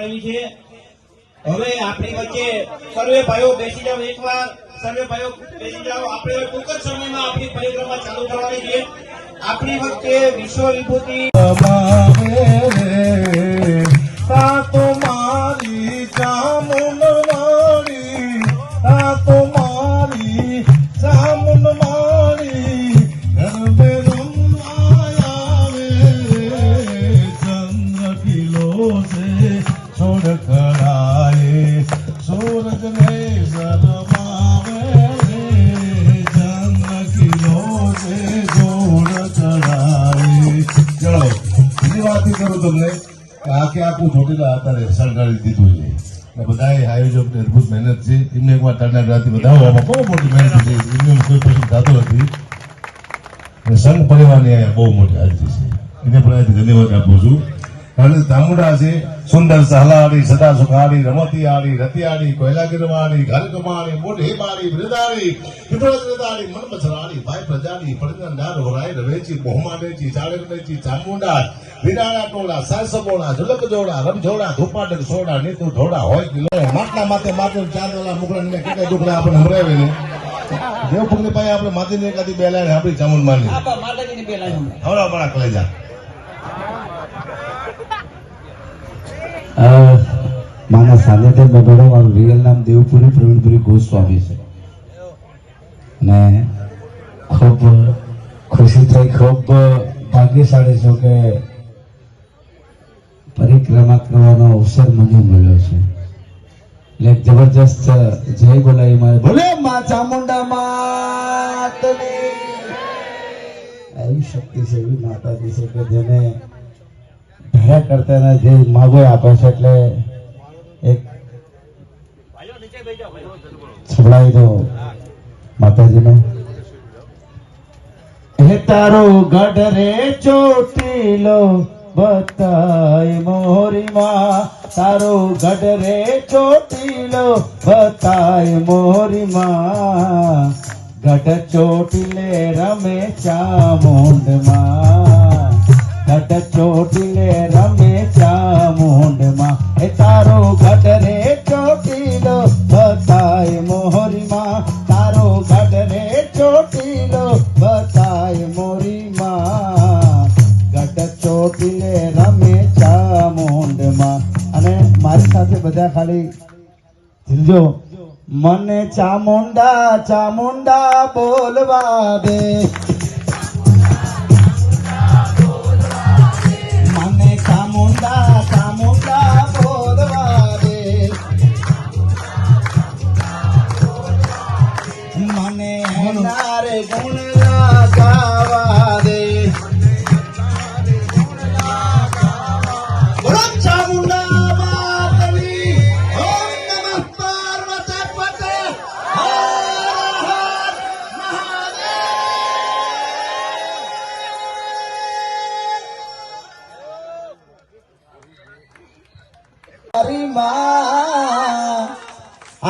કરવી છે। હવે આપણી વચ્ચે સર્વે ભાઈઓ બેસી જાઓ, એકવાર સર્વે ભાઈઓ બેસી જાઓ। આપણે ટૂંક જ સમયમાં આપણી પરિક્રમા ચાલુ કરવાની છે। આપણી વચ્ચે વિશ્વ વિભૂતિ મારી ચામુંડવાણી, મારી ચામુંડવાણી, ગરબે રમવા આવે, ચંદ્ર કિલો છે છોડ ખડાએ, સૂરજ ને શરમાવે, ચંદ્ર કિલો છે છોડ ચડાએ। ચલો બીજી વાત કરું તમને કે આખું ચોટીલા અત્યારે સરકારી દીધું છે ને બધાએ આયોજકની અદભુત મહેનત છે। એમને એકવાર ટાટાથી બધાઓમાં બહુ મોટી મહેનત છે, એમને કોઈ પસંદ થતો નથી। સંઘ પરિવારની અહીંયા બહુ મોટી હાજરી છે, એને પણ અહીંથી ધન્યવાદ આપું છું। કારણ ચામુંડા છે સુંદર સહલાડી, સદા સુખાડી, રમતિયાળી, રતિયાળી, કોયલાગીરવાળી, ઘર કમાણી, મોઢે બાળી, વૃદાળી, પીપળાળી, મન મછરાળી, ભાઈ પ્રજાળી, પડનાર વરાય, રવેચી, બહુમાડેચી, ચાળકડેચી, ચામુંડા, વિરાળા ટોળા, સાસબોળા, ઝુલક જોડા, રમઝોડા, ધોપાડક સોડા, નીતુ ઢોળા હોય કિલો, માટલા માથે માથે ચાંદલા મુકડા ને કેટલા દુખડા આપણે હમરાવે ને દેવપુરની પાસે આપણે માથેની એકાદી બે લાઈન આપણી ચામુંડ માની માતાજીની બે લાઈન હમણાં પણ કલેજા મારા સાનિધ્ય બેઠો મારું રિયલ નામ દેવપુરી પ્રવીણપુરી ગોસ્વામી છે ને ખૂબ ખુશી થઈ, ખૂબ ભાગ્યશાળી છું કે પરિક્રમા કરવાનો અવસર મને મળ્યો છે। એટલે જબરજસ્ત જય બોલાવી મારે બોલે માં ચામુંડા માતની। એવી શક્તિ છે, એવી માતાજી છે કે જેને ભેરા કરતા જે માગો આપે છે। એટલે એક સંભળાવી દો માતાજીનો। હે તારો ગઢ રે ચોટીલો બતાય મોરી માં, તારો ગઢ રે ચોટીલો બતાય મોરી માં, ગઢ ચોટીલે રમે ચામુંડ માં, ગઢ ચોટીલે રમે ચામુંડ માં। એ તારો ગઢ રે ચોટીલો બતાય મોરી માં, તારો ગઢ રે ચોટીલો બતાય મોરી માં, ગઢ ચોટીલે રમે ચામુંડ માં। અને મારી સાથે બધા ખાલી જીલજો, મને ચામુંડા ચામુંડા બોલવા દે, મને ચામુંડા ચામુંડા બોલવા દે, મને નારે ગુણ ગાવા દે, બોલો ચામુંડા માતની। ઓમ નમઃ પાર્વતી પતે, હર હર મહાદેવ। મારી માં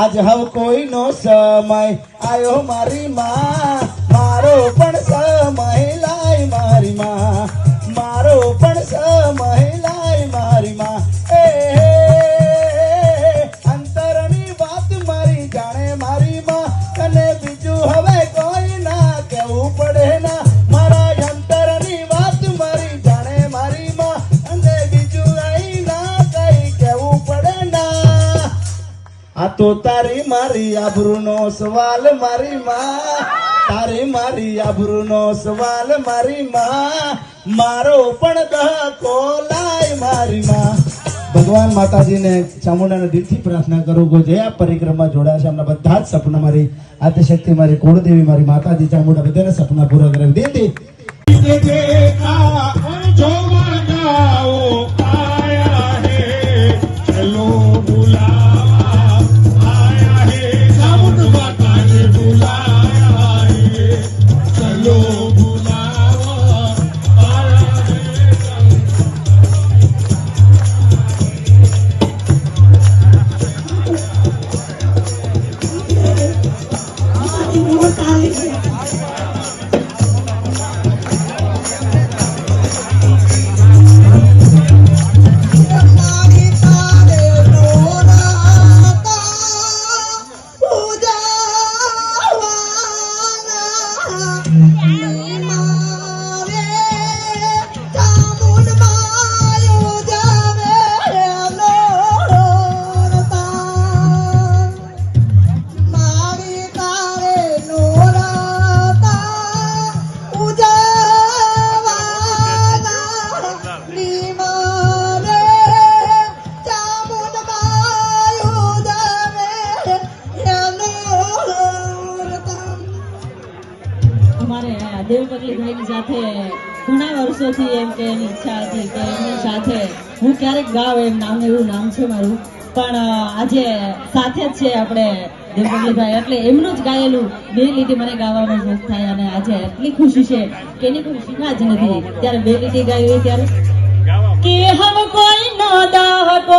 આજ હવે કોઈનો સમય આયો, મારી માં મારો પણ સમય લાય, મારી માં મારો પણ સમય લાય, મારી માં। એ અંતરની વાત મારી જાણે મારી માં, અને બીજું હવે કોઈ ના કહેવું પડે ના, મારા અંતરની વાત મારી જાણે મારી માં, અને બીજું અહીં ના કઈ કહેવું પડે ના। આ તો તારી મારી આબરૂનો સવાલ મારી માં, તારી મારી આબરૂનો સવાલ મારી માં, મારો પણ દહકો લાય મારી માં। ભગવાન માતાજીને ચામુંડાને દિલથી પ્રાર્થના કરું કે જે આ પરિક્રમા જોડાયા છે એમના બધા જ સપના મારી આદ્યશક્તિ મારી કુળદેવી મારી માતાજી ચામુંડા બધાને સપના પૂરા કરે। દીદી મારે દેવ પગલીભાઈની સાથે ઘણા વર્ષોથી એમ કે એની ઈચ્છા હતી કે એમની સાથે હું ક્યારેક ગાઉં, એમ નામ એવું નામ છે મારું, પણ આજે સાથે જ છે આપણે દેવ પગલીભાઈ, એટલે એમનું જ ગાયેલું બે લીટી મને ગાવાનો શોખ થાય અને આજે એટલી ખુશી છે કે એની કોઈ સીમા જ નથી. ત્યારે બે લીટી ગાવી ત્યારે कि हम कोई न दाह को